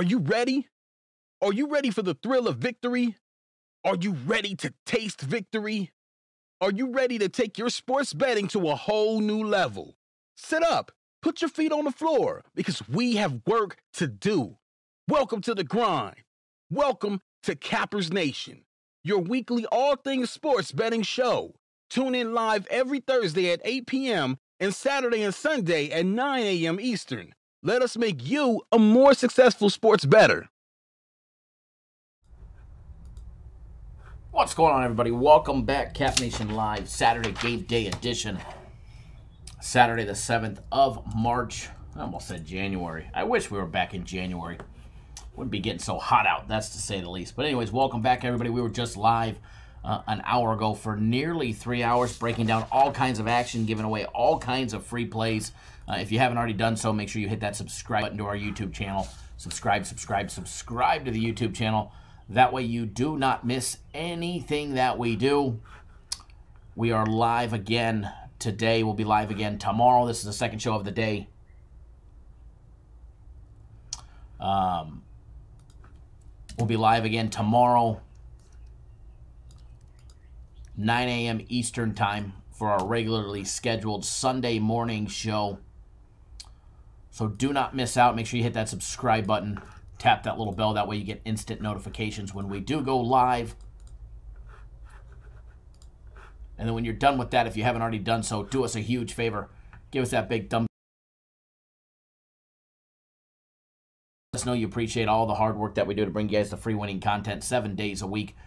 Are you ready? Are you ready for the thrill of victory? Are you ready to taste victory? Are you ready to take your sports betting to a whole new level? Sit up, put your feet on the floor, because we have work to do. Welcome to the grind. Welcome to Cappers Nation, your weekly all things sports betting show. Tune in live every Thursday at 8 p.m. and Saturday and Sunday at 9 a.m. Eastern. Let us make you a more successful sports bettor. What's going on, everybody? Welcome back, Cap Nation Live, Saturday Game Day edition. Saturday the 7th of March. I almost said January. I wish we were back in January. Wouldn't be getting so hot out, that's to say the least. But anyways, welcome back, everybody. We were just live an hour ago for nearly 3 hours, breaking down all kinds of action, giving away all kinds of free plays. If you haven't already done so, make sure you hit that subscribe button to our YouTube channel. Subscribe to the YouTube channel. That way you do not miss anything that we do. We are live again today. We'll be live again tomorrow. This is the second show of the day. We'll be live again tomorrow, 9 a.m. Eastern time for our regularly scheduled Sunday morning show. So do not miss out. Make sure you hit that subscribe button. Tap that little bell. That way you get instant notifications when we do go live. And then when you're done with that, if you haven't already done so, do us a huge favor. Give us that big thumb. Let us know you appreciate all the hard work that we do to bring you guys the free winning content 7 days a week,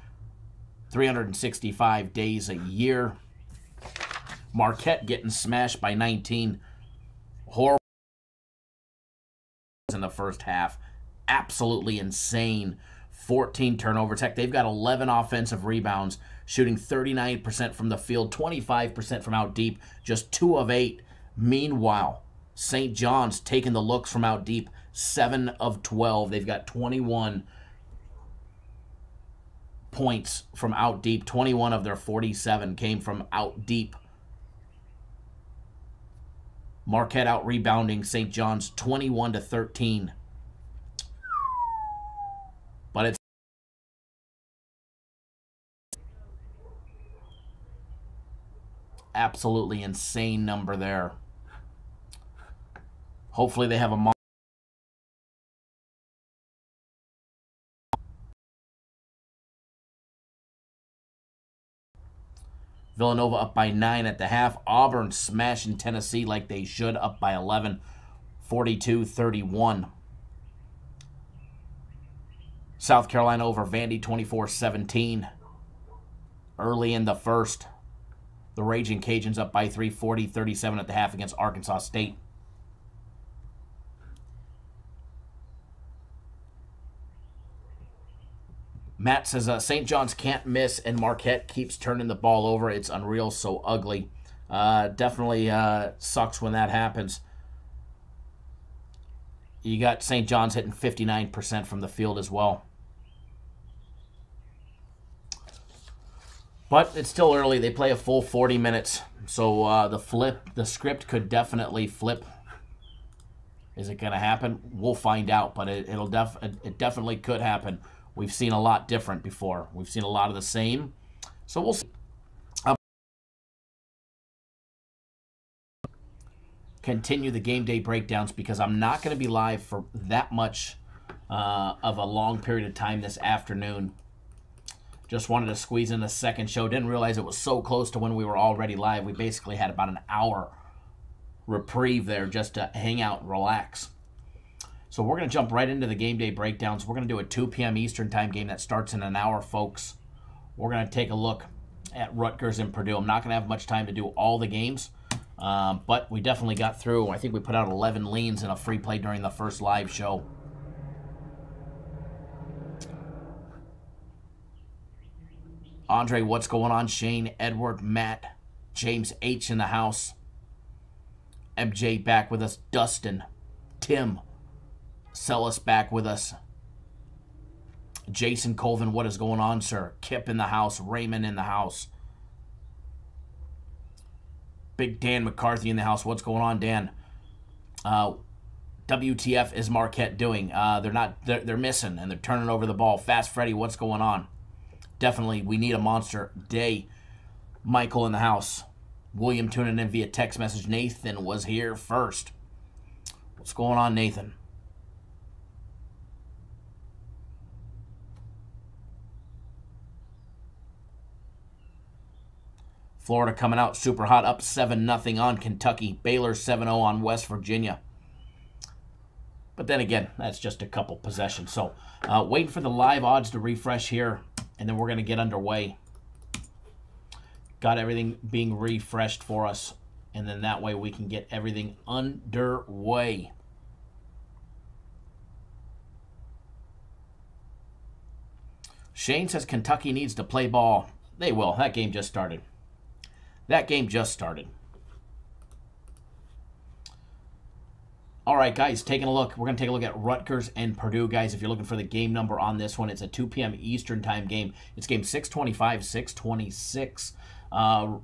365 days a year. Marquette getting smashed by 19. Horrible in the first half. Absolutely insane. 14 turnovers. Heck, they've got 11 offensive rebounds, shooting 39% from the field, 25% from out deep, just 2 of 8. Meanwhile, St. John's taking the looks from out deep, 7 of 12. They've got 21 points from out deep. 21 of their 47 came from out deep. Marquette out rebounding St. John's 21-13. But it's absolutely insane number there. Hopefully they have a Villanova up by 9 at the half. Auburn smashing Tennessee like they should, up by 11, 42-31. South Carolina over Vandy, 24-17. Early in the first, the Raging Cajuns up by 3, 40-37 at the half against Arkansas State. Matt says St. John's can't miss, and Marquette keeps turning the ball over. It's unreal, so ugly. Definitely sucks when that happens. You got St. John's hitting 59% from the field as well. But it's still early. They play a full 40 minutes. So the script could definitely flip. Is it going to happen? We'll find out, but it definitely could happen. We've seen a lot different before. We've seen a lot of the same. So we'll see. Continue the game day breakdowns because I'm not going to be live for that much of a long period of time this afternoon. Just wanted to squeeze in a second show. Didn't realize it was so close to when we were already live. We basically had about an hour reprieve there just to hang out and relax. So we're going to jump right into the game day breakdowns. We're going to do a 2 p.m. Eastern time game that starts in an hour, folks. We're going to take a look at Rutgers and Purdue. I'm not going to have much time to do all the games, but we definitely got through. I think we put out 11 leans in a free play during the first live show. Andre, what's going on? Shane, Edward, Matt, James H. in the house. MJ back with us. Dustin, Tim, Celis back with us. Jason Colvin, what is going on, sir? Kip in the house. Raymond in the house. Big Dan McCarthy in the house. What's going on, Dan? WTF is Marquette doing? They're missing, and they're turning over the ball. Fast Freddy, what's going on? Definitely, we need a monster day. Michael in the house. William tuning in via text message. Nathan was here first. What's going on, Nathan? Florida coming out super hot, up 7-0 on Kentucky. Baylor 7-0 on West Virginia. But then again, that's just a couple possessions. So waiting for the live odds to refresh here, and then we're going to get underway. Got everything being refreshed for us, and then that way we can get everything underway. Shane says Kentucky needs to play ball. They will. That game just started. That game just started. All right, guys, taking a look. We're going to take a look at Rutgers and Purdue, guys. If you're looking for the game number on this one, it's a 2 p.m. Eastern time game. It's game 625, 626.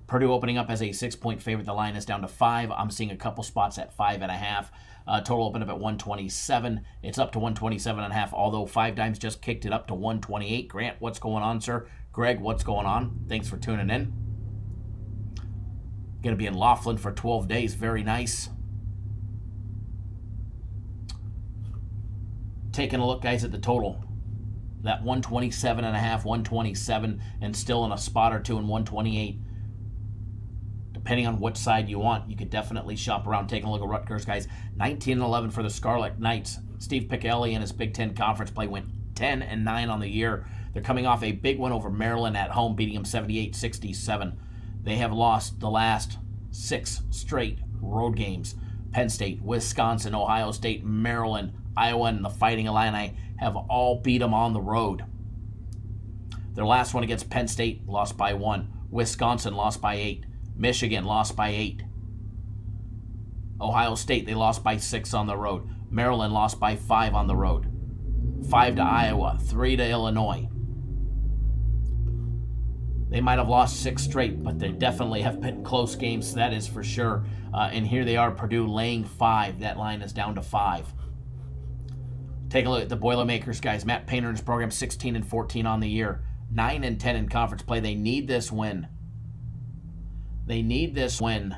Purdue opening up as a 6-point favorite. The line is down to 5. I'm seeing a couple spots at 5.5. Total opened up at 127. It's up to 127.5, although 5 Dimes just kicked it up to 128. Grant, what's going on, sir? Greg, what's going on? Thanks for tuning in. Going to be in Laughlin for 12 days. Very nice. Taking a look, guys, at the total. That 127.5, 127, and still in a spot or two in 128. Depending on which side you want, you could definitely shop around. Taking a look at Rutgers, guys. 19-11 for the Scarlet Knights. Steve Pickelli in his Big Ten Conference play went 10-9 on the year. They're coming off a big win over Maryland at home, beating them 78-67. They have lost the last 6 straight road games. Penn State, Wisconsin, Ohio State, Maryland, Iowa, and the Fighting Illini have all beat them on the road. Their last one against Penn State, lost by 1. Wisconsin lost by 8. Michigan lost by 8. Ohio State, they lost by 6 on the road. Maryland lost by 5 on the road. 5 to Iowa, 3 to Illinois. They might have lost 6 straight, but they definitely have been close games, that is for sure. And here they are, Purdue laying 5. That line is down to 5. Take a look at the Boilermakers, guys. Matt Painter and his program, 16-14 on the year. 9-10 in conference play. They need this win. They need this win.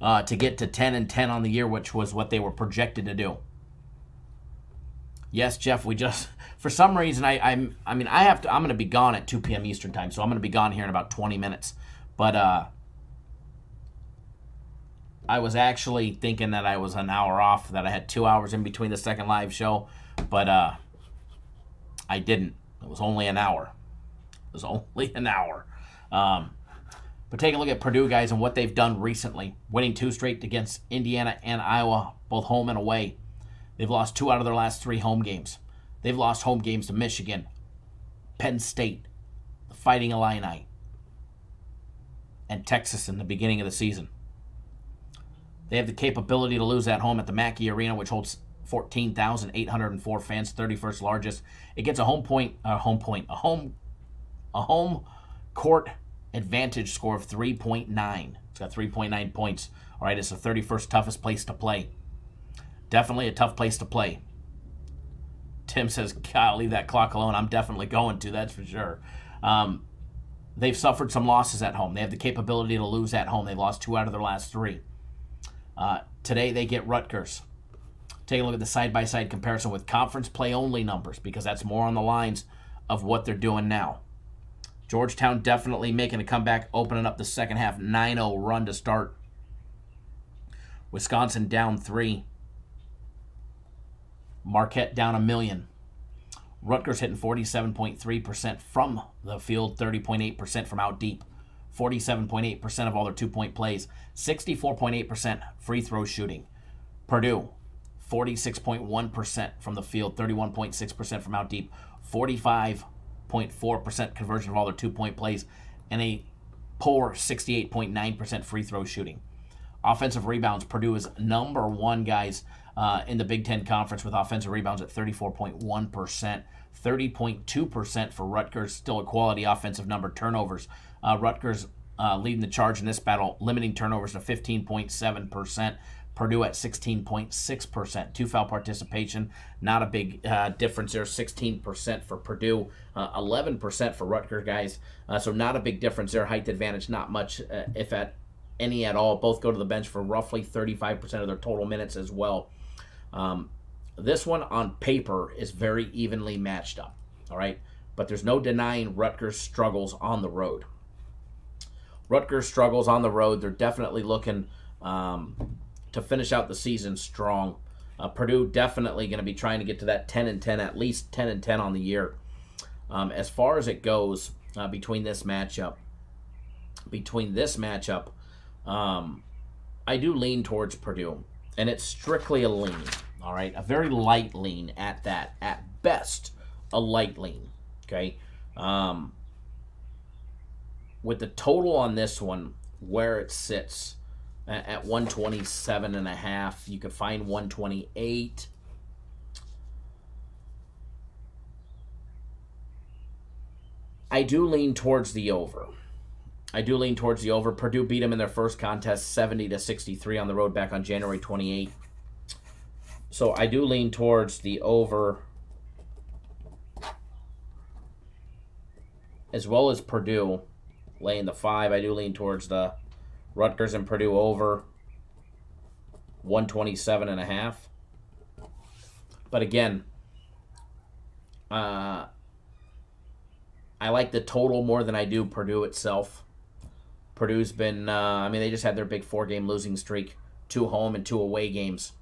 To get to 10-10 on the year, which was what they were projected to do. Yes, Jeff, we just, for some reason, I'm going to be gone at 2 p.m. Eastern time, so I'm going to be gone here in about 20 minutes. But I was actually thinking that I was an hour off, that I had 2 hours in between the second live show, but I didn't. It was only an hour. It was only an hour. But take a look at Purdue, guys, and what they've done recently. Winning 2 straight against Indiana and Iowa, both home and away. They've lost 2 out of their last 3 home games. They've lost home games to Michigan, Penn State, the Fighting Illini, and Texas in the beginning of the season. They have the capability to lose at home at the Mackey Arena, which holds 14,804 fans, 31st largest. It gets a home court advantage score of 3.9. It's got 3.9 points. All right, it's the 31st toughest place to play. Definitely a tough place to play. Tim says, Kyle, leave that clock alone. I'm definitely going to, that's for sure. They've suffered some losses at home. They have the capability to lose at home. They've lost 2 out of their last 3. Today they get Rutgers. Take a look at the side-by-side comparison with conference play-only numbers, because that's more on the lines of what they're doing now. Georgetown definitely making a comeback, opening up the second half, 9-0 run to start. Wisconsin down 3. Marquette down 1 million. Rutgers hitting 47.3% from the field, 30.8% from out deep. 47.8% of all their 2-point plays. 64.8% free throw shooting. Purdue, 46.1% from the field, 31.6% from out deep. 45.4% conversion of all their 2-point plays, and a poor 68.9% free throw shooting. Offensive rebounds, Purdue is number 1, guys. in the Big Ten Conference with offensive rebounds at 34.1%. 30.2% for Rutgers, still a quality offensive number. Turnovers, Rutgers leading the charge in this battle, limiting turnovers to 15.7%. Purdue at 16.6%. Two-foul participation, not a big difference there. 16% for Purdue, 11% for Rutgers, guys. So not a big difference there. Height advantage, not much, if at any at all. Both go to the bench for roughly 35% of their total minutes as well. This one on paper is very evenly matched up, all right? But there's no denying Rutgers struggles on the road. Rutgers struggles on the road. They're definitely looking to finish out the season strong. Purdue definitely going to be trying to get to that 10-10, at least 10-10 on the year. As far as it goes between this matchup, I do lean towards Purdue, and it's strictly a lean. All right, a very light lean at that. At best, a light lean, okay? With the total on this one, where it sits at 127.5, you could find 128. I do lean towards the over. Purdue beat them in their first contest 70-63 on the road back on January 28th. So I do lean towards the over, as well as Purdue laying the 5. I do lean towards the Rutgers and Purdue over 127.5. But again, I like the total more than I do Purdue itself. Purdue's been, they just had their big 4-game losing streak, 2 home and 2 away games.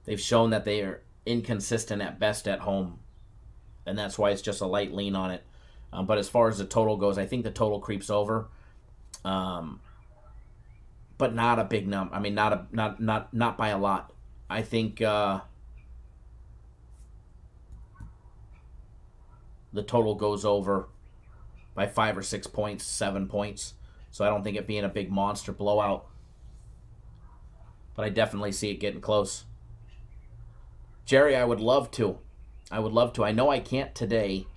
They've shown that they are inconsistent at best at home, and that's why it's just a light lean on it. But as far as the total goes, I think the total creeps over, but not a big number. I mean, not by a lot. I think the total goes over by 5 or 6 points, 7 points. So I don't think it being a big monster blowout, but I definitely see it getting close. Jerry, I would love to. I know I can't today,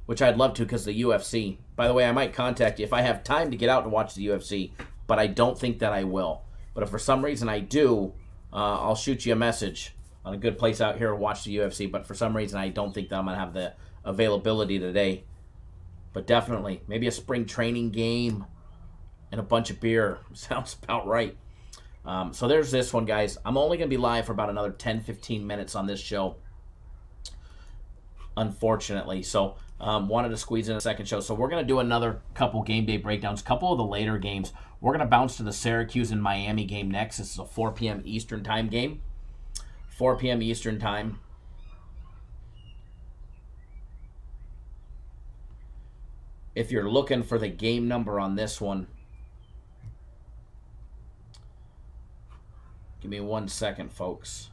which I'd love to because of the UFC. By the way, I might contact you if I have time to get out to watch the UFC, but I don't think that I will. But if for some reason I do, I'll shoot you a message on a good place out here to watch the UFC. But for some reason, I don't think that I'm going to have the availability today. But definitely, maybe a spring training game and a bunch of beer sounds about right. So there's this one, guys. I'm only going to be live for about another 10-15 minutes on this show, unfortunately. So wanted to squeeze in a second show. So we're going to do another couple game day breakdowns, couple of the later games. We're going to bounce to the Syracuse and Miami game next. This is a 4 p.m. Eastern time game. 4 p.m. Eastern time. If you're looking for the game number on this one, give me 1 second, folks.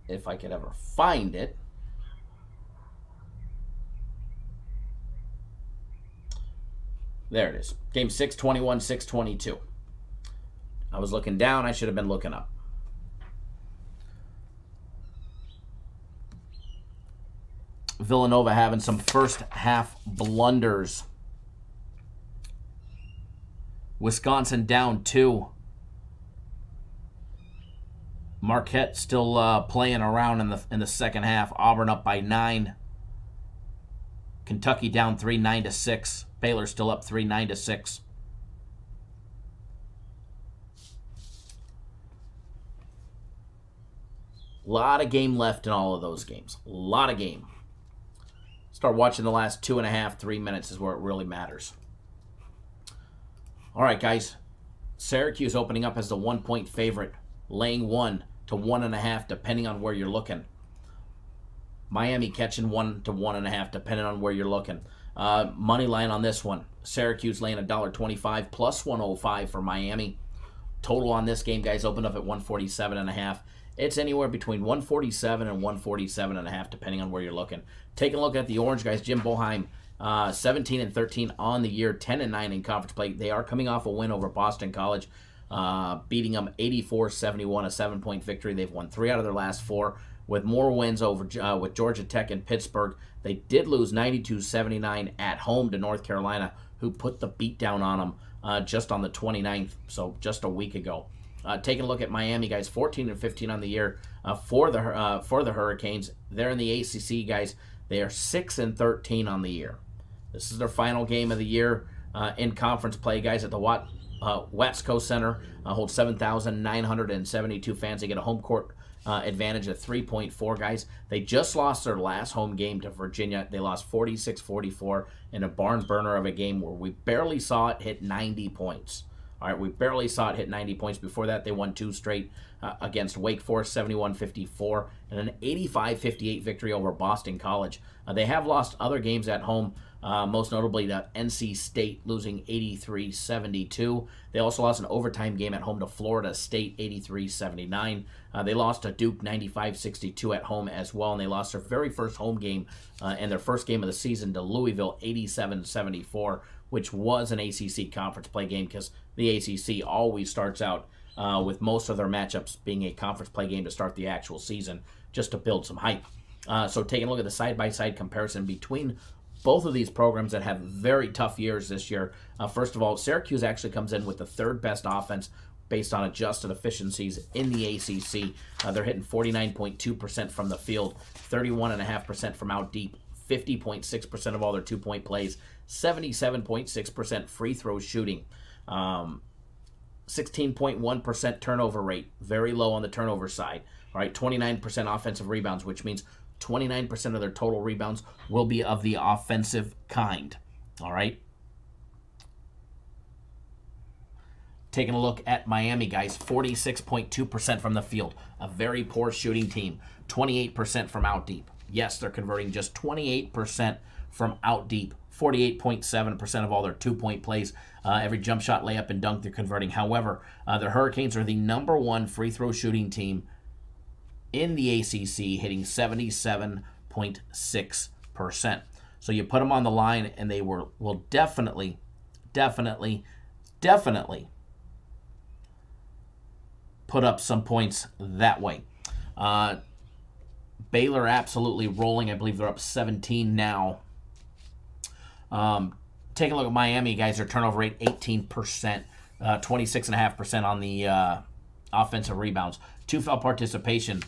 If I could ever find it. There it is. Game 621, 622. I was looking down. I should have been looking up. Villanova having some first half blunders. Wisconsin down 2. Marquette still playing around in the second half. Auburn up by 9. Kentucky down 3, 9-6. Baylor still up 3, 9-6. A lot of game left in all of those games. A lot of game. Start watching the last 2.5, 3 minutes is where it really matters. All right, guys. Syracuse opening up as the 1-point favorite, laying 1 to 1.5, depending on where you're looking. Miami catching 1 to 1.5, depending on where you're looking. Money line on this one. Syracuse laying $1.25 plus 105 for Miami. Total on this game, guys, opened up at 147.5. It's anywhere between 147 and 147.5, depending on where you're looking. Taking a look at the orange, guys. Jim Boheim 17-13 on the year, 10-9 in conference play. They are coming off a win over Boston College, beating them 84-71, a 7-point victory. They've won 3 out of their last 4, with more wins over with Georgia Tech and Pittsburgh. They did lose 92-79 at home to North Carolina, who put the beat down on them just on the 29th, so just a week ago. Taking a look at Miami, guys, 14-15 on the year for the Hurricanes. They're in the ACC, guys. They are 6-13 on the year. This is their final game of the year in conference play, guys, at the Watsco Center. Holds 7,972 fans. They get a home court advantage of 3.4, guys. They just lost their last home game to Virginia. They lost 46-44 in a barn burner of a game where we barely saw it hit 90 points. All right, we barely saw it hit 90 points. Before that, they won 2 straight against Wake Forest, 71-54, and an 85-58 victory over Boston College. They have lost other games at home, most notably to NC State, losing 83-72. They also lost an overtime game at home to Florida State, 83-79. They lost to Duke, 95-62 at home as well, and they lost their very first home game and their first game of the season to Louisville, 87-74, which was an ACC conference play game, because the ACC always starts out with most of their matchups being a conference play game to start the actual season, just to build some hype. So taking a look at the side-by-side comparison between both of these programs that have very tough years this year. First of all, Syracuse actually comes in with the 3rd best offense based on adjusted efficiencies in the ACC. They're hitting 49.2% from the field, 31.5% from out deep, 50.6% of all their 2-point plays, 77.6% free throw shooting, 16.1% turnover rate, very low on the turnover side. All right, 29% offensive rebounds, which means 29% of their total rebounds will be of the offensive kind. All right. Taking a look at Miami, guys, 46.2% from the field, a very poor shooting team, 28% from out deep. Yes, they're converting just 28% from out deep, 48.7% of all their 2-point plays. Every jump shot, layup, and dunk they're converting. However, the Hurricanes are the #1 free throw shooting team in the ACC, hitting 77.6%. So you put them on the line, and they will definitely put up some points that way. Baylor absolutely rolling. I believe they're up 17 now. Take a look at Miami, guys. Their turnover rate, 18%, 26.5% on the offensive rebounds. 2 foul participation.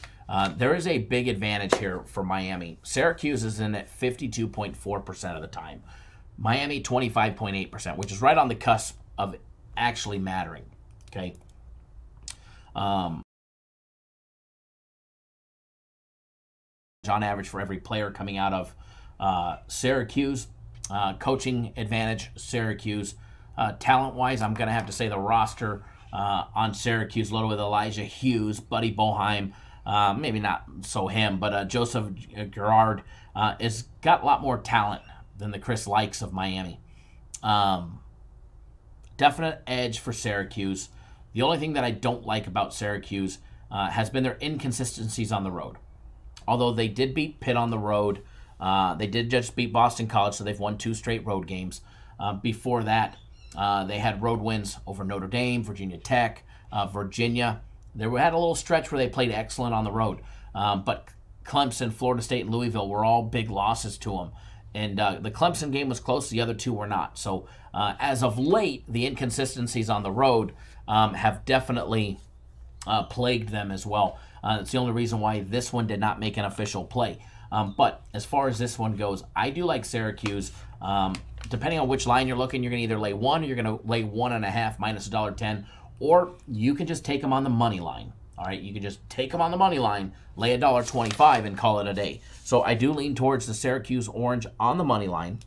There is a big advantage here for Miami. Syracuse is in at 52.4% of the time. Miami, 25.8%, which is right on the cusp of actually mattering. Okay. On average for every player coming out of Syracuse. Coaching advantage, Syracuse. Talent-wise, I'm going to have to say the roster on Syracuse, loaded with Elijah Hughes, Buddy Boeheim, maybe not so him, but Joseph Girard has got a lot more talent than the Chris Likes of Miami. Definite edge for Syracuse. The only thing that I don't like about Syracuse has been their inconsistencies on the road. Although they did beat Pitt on the road, they did just beat Boston College, so they've won 2 straight road games. Before that, they had road wins over Notre Dame, Virginia Tech, Virginia. They had a little stretch where they played excellent on the road. But Clemson, Florida State, and Louisville were all big losses to them. And the Clemson game was close. The other 2 were not. So as of late, the inconsistencies on the road have definitely plagued them as well. It's the only reason why this one did not make an official play. But as far as this one goes, I do like Syracuse. Depending on which line you're looking, you're going to either lay 1 or you're going to lay 1.5 minus $1.10, or you can just take them on the money line. All right, you can just take them on the money line, lay $1.25, and call it a day. So I do lean towards the Syracuse Orange on the money line.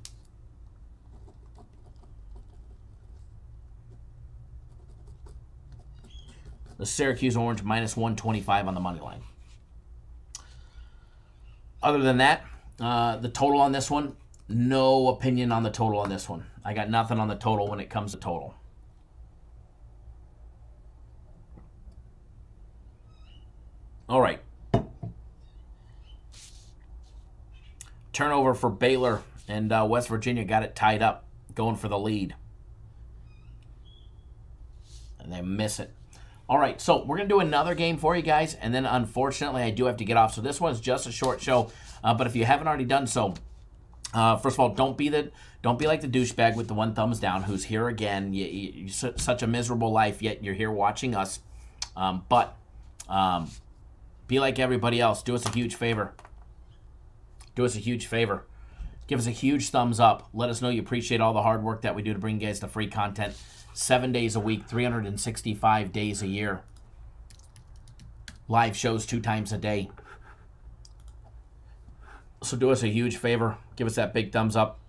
The Syracuse Orange minus 125 on the money line. Other than that, the total on this one, no opinion on the total on this one. I got nothing on the total when it comes to total. All right. Turnover for Baylor And West Virginia got it tied up, going for the lead. And they miss it. All right, so we're going to do another game for you guys, and then unfortunately I do have to get off. So this one's just a short show, but if you haven't already done so, first of all, don't be like the douchebag with the one thumbs down who's here again. You're such a miserable life, yet you're here watching us. But be like everybody else. Do us a huge favor. Do us a huge favor. Give us a huge thumbs up. Let us know you appreciate all the hard work that we do to bring you guys the free content. 7 days a week, 365 days a year. Live shows 2 times a day. So do us a huge favor. Give us that big thumbs up.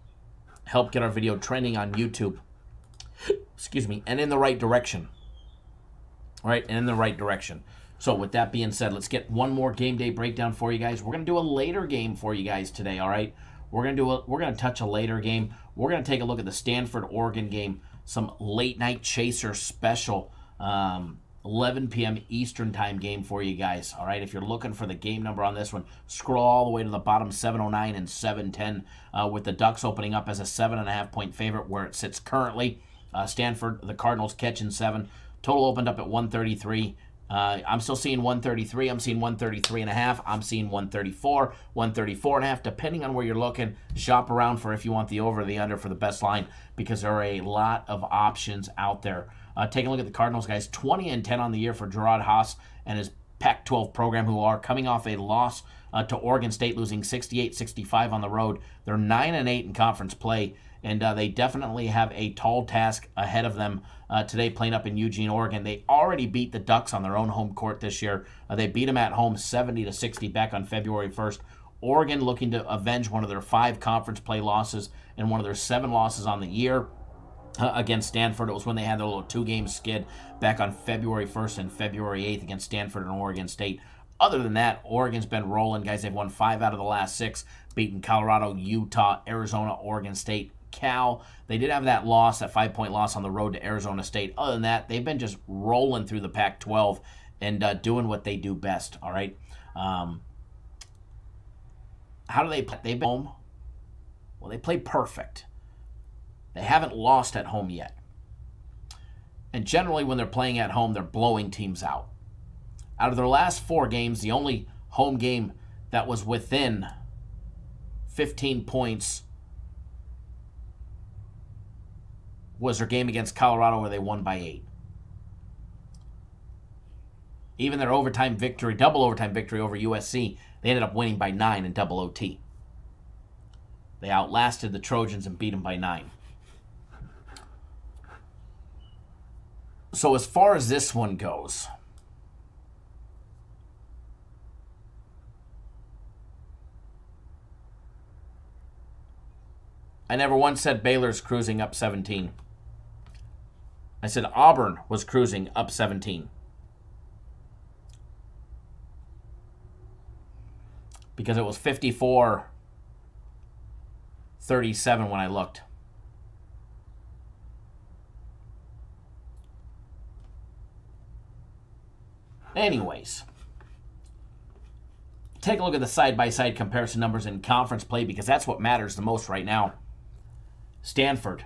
Help get our video trending on YouTube. Excuse me. And in the right direction. All right, and in the right direction. So with that being said, let's get one more game day breakdown for you guys. We're going to do a later game for you guys today, all right? We're going to touch a later game. We're going to take a look at the Stanford-Oregon game. Some late-night chaser special 11 p.m. Eastern time game for you guys. All right, if you're looking for the game number on this one, scroll all the way to the bottom, 709 and 710, with the Ducks opening up as a 7.5-point favorite where it sits currently. Stanford, the Cardinals catching 7. Total opened up at 133. I'm still seeing 133. I'm seeing 133.5. I'm seeing 134, 134.5. Depending on where you're looking, shop around for if you want the over or the under for the best line, because there are a lot of options out there. Take a look at the Cardinals, guys. 20-10 on the year for Gerard Haas and his Pac-12 program, who are coming off a loss to Oregon State, losing 68-65 on the road. They're 9-8 in conference play, and they definitely have a tall task ahead of them today, playing up in Eugene, Oregon. They already beat the Ducks on their own home court this year. They beat them at home 70-60 back on February 1st. Oregon looking to avenge one of their 5 conference play losses and one of their 7 losses on the year against Stanford. It was when they had their little 2-game skid back on February 1st and February 8th against Stanford and Oregon State. Other than that, Oregon's been rolling, guys. They've won 5 out of the last 6, beating Colorado, Utah, Arizona, Oregon State, Cal. They did have that loss, that 5-point loss on the road to Arizona State. Other than that, they've been just rolling through the Pac-12 and doing what they do best, all right? How do they play? They've been home. Well, they play perfect. They haven't lost at home yet. And generally, when they're playing at home, they're blowing teams out. Out of their last 4 games, the only home game that was within 15 points was their game against Colorado, where they won by 8. Even their overtime victory, double overtime victory over USC, they ended up winning by 9 in double OT. They outlasted the Trojans and beat them by 9. So as far as this one goes, I never once said Baylor's cruising up 17. I said Auburn was cruising up 17. Because it was 54-37 when I looked. Anyways, take a look at the side-by-side comparison numbers in conference play, because that's what matters the most right now. Stanford,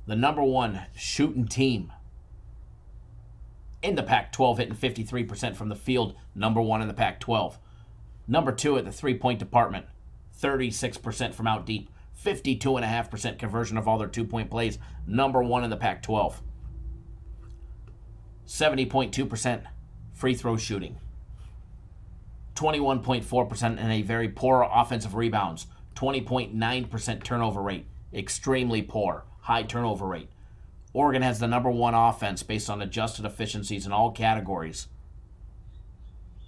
the #1 shooting team in the Pac-12, hitting 53% from the field, #1 in the Pac-12. #2 at the three-point department, 36% from out deep, 52.5% conversion of all their 2-point plays, #1 in the Pac-12. 70.2% free throw shooting, 21.4% in a very poor offensive rebounds, 20.9% turnover rate, extremely poor, high turnover rate. Oregon has the #1 offense based on adjusted efficiencies in all categories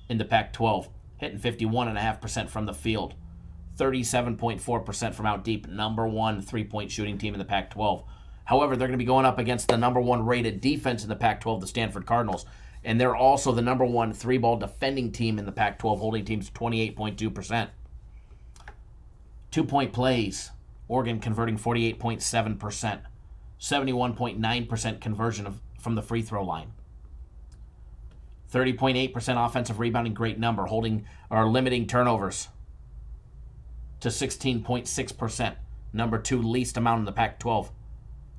in the Pac-12, hitting 51.5% from the field, 37.4% from out deep, #1 3-point shooting team in the Pac-12. However, they're going to be going up against the #1 rated defense in the Pac-12, the Stanford Cardinals, and they're also the #1 3-ball defending team in the Pac-12, holding teams 28.2%. 2-point plays, Oregon converting 48.7%, 71.9% conversion from the free throw line. 30.8% offensive rebounding, great number, holding or limiting turnovers. to 16.6%. Number 2 least amount in the Pac-12.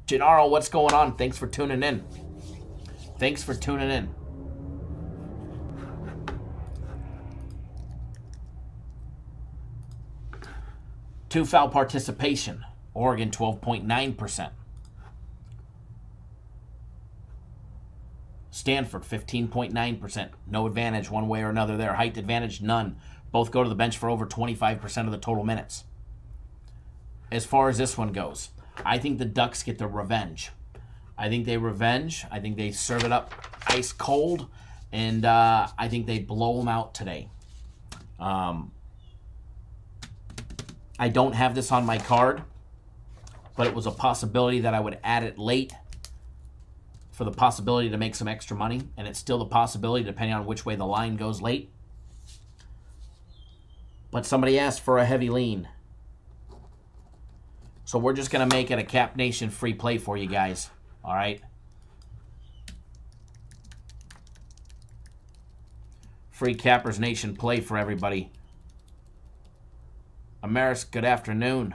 Gennaro, what's going on? Thanks for tuning in. Thanks for tuning in. Two foul participation. Oregon 12.9%. Stanford 15.9%. No advantage one way or another there. Height advantage, none. Both go to the bench for over 25% of the total minutes. As far as this one goes, I think the Ducks get their revenge. I think they revenge. I think they serve it up ice cold. And I think they blow them out today. I don't have this on my card, but it was a possibility that I would add it late for the possibility to make some extra money. And it's still the possibility depending on which way the line goes late. But somebody asked for a heavy lean. So we're just going to make it a Cap Nation free play for you guys. All right? Free Cappers Nation play for everybody. Amaris, good afternoon.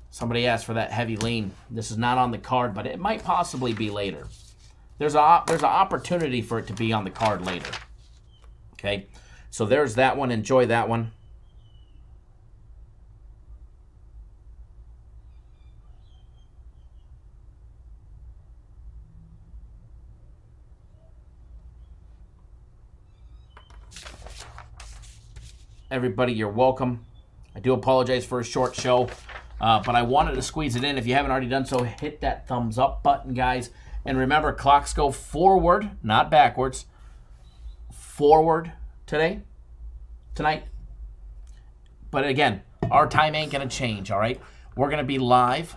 Somebody asked for that heavy lean. This is not on the card, but it might possibly be later. There's an opportunity for it to be on the card later. Okay? So there's that one. Enjoy that one. Everybody, you're welcome. I do apologize for a short show, but I wanted to squeeze it in. If you haven't already done so, hit that thumbs up button, guys. And remember, clocks go forward, not backwards. Forward tonight. But again, our time ain't going to change, all right? We're going to be live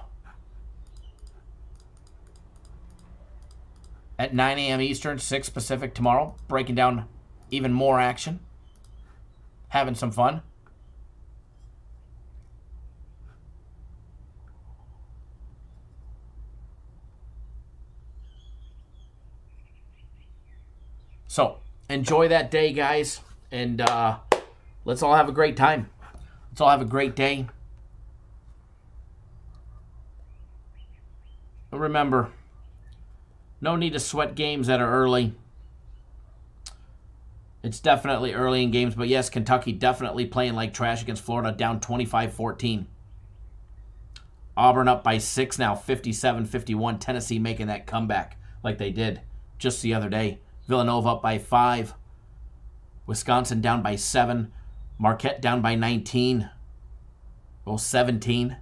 at 9 a.m. Eastern, 6 Pacific tomorrow, breaking down even more action. Having some fun. So, enjoy that day, guys. And let's all have a great time. Let's all have a great day. But remember, no need to sweat games that are early. It's definitely early in games, but yes, Kentucky definitely playing like trash against Florida, down 25-14. Auburn up by 6 now, 57-51. Tennessee making that comeback like they did just the other day. Villanova up by 5. Wisconsin down by 7. Marquette down by 19. Well, 17.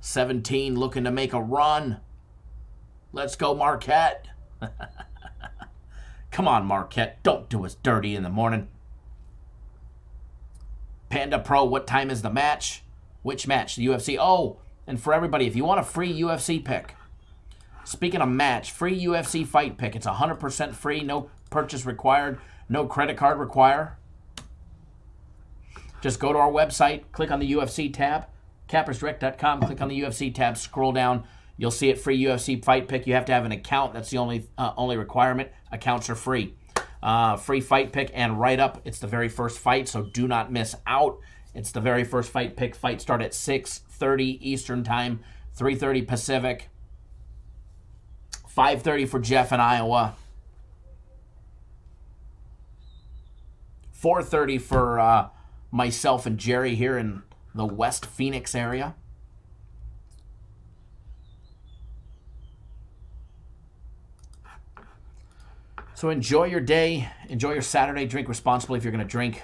17 looking to make a run. Let's go, Marquette. Come on, Marquette. Don't do us dirty in the morning. Panda Pro, what time is the match? Which match? The UFC. Oh, and for everybody, if you want a free UFC pick, speaking of match, free UFC fight pick. It's 100% free, no purchase required, no credit card required. Just go to our website, click on the UFC tab, cappersdirect.com, click on the UFC tab, scroll down. You'll see it, free UFC fight pick. You have to have an account. That's the only requirement. Accounts are free. Free fight pick and write up. It's the very first fight, so do not miss out. It's the very first fight pick. Fight start at 6:30 Eastern Time, 3:30 Pacific, 5:30 for Jeff in Iowa, 4:30 for myself and Jerry here in the West Phoenix area. So enjoy your day. Enjoy your Saturday. Drink responsibly if you're going to drink.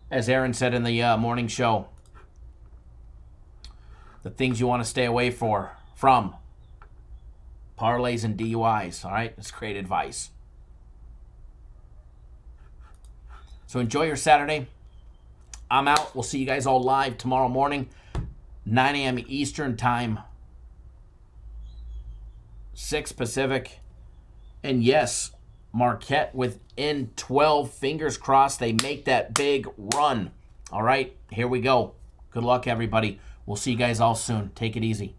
As Aaron said in the morning show, the things you want to stay away from. Parlays and DUIs, all right? It's great advice. So enjoy your Saturday. I'm out. We'll see you guys all live tomorrow morning, 9 a.m. Eastern Time, 6 Pacific. And yes, Marquette within 12. Fingers crossed they make that big run. All right, here we go. Good luck, everybody. We'll see you guys all soon. Take it easy.